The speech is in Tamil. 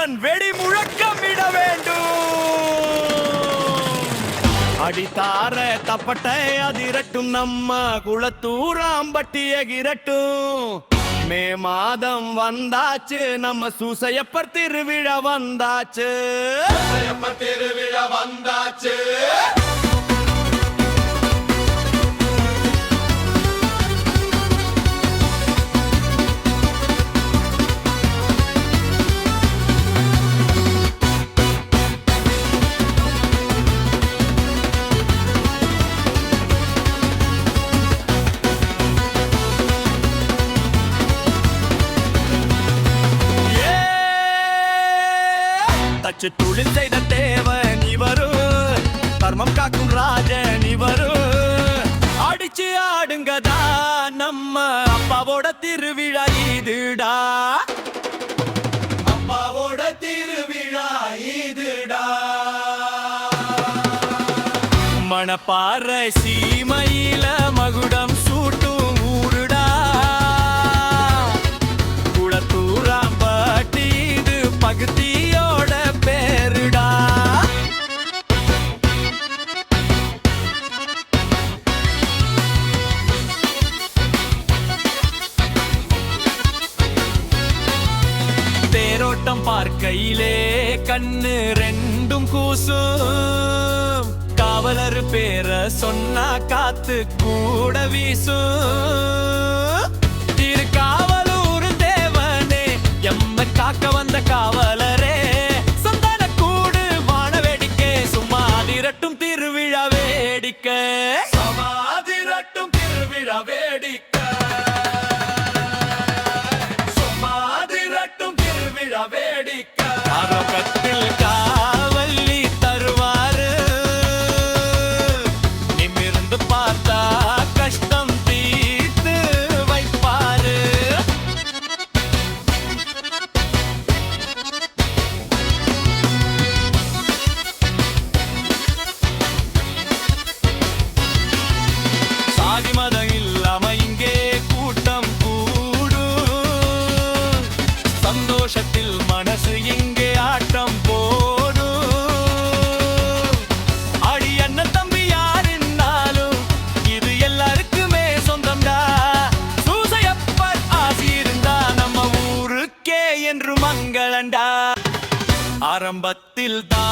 வீரன் வெடி முழக்கமிட வேண்டும். அடித்தார தப்பட்டை அதிரட்டும், நம்ம குளத்தூராம்பட்டிய கிரட்டும். மே மாதம் வந்தாச்சு, நம்ம சூசையப்பர் திருவிழா வந்தாச்சு. திருவிழா வந்தாச்சு. தச்சு தொழில் செய்த தேவன் இவரும், தர்மம் காக்கும் ராஜன் இவரும். அடிச்சு ஆடுங்கதா நம்ம அப்பாவோட திருவிழா இதுடா. அப்பாவோட திருவிழா இதுடா. மணப்பாறை சீமையில மகுடம் சூட்டும் ஊருடா. குளத்தூராம்பட்டி இது பகுதியோட பேருடா. தேரோட்டம் பார்க்கையிலே கண்ணு ரெண்டும் கூசும். காவலர் பேர சொன்னா காத்து கூட வீசும். திருக்காவலூர் தேவனே எம்ம காக்க வந்த காவலரே, சந்தான கூடு வான வேடிக்கை, சும்மாதிரட்டும் திருவிழா வேடிக்கை. சமாதிரட்டும் திருவிழா வேடிக்கை. சும்மாதிரட்டும் திருவிழா வேடிக்கை. ஆரோக்கத்தில் காவல்லி தருவாரு, நிமிர்ந்து பார்த்தா கஷ்டம் தீர்த்து வைப்பாரு. சாதி மதம் இல்லாம இங்கே கூட்டம் கூடும். சந்தோஷத்தில் மனசு இங்கே ஆட்டம் போடும். அடி அண்ணன் தம்பி யாருன்னாலும் இது எல்லாருக்குமே சொந்தம்டா. சூசையப்பர் ஆசி இருந்தா நம்ம ஊருக்கே என்று மங்களண்டா. ஆரம்பத்தில் தான்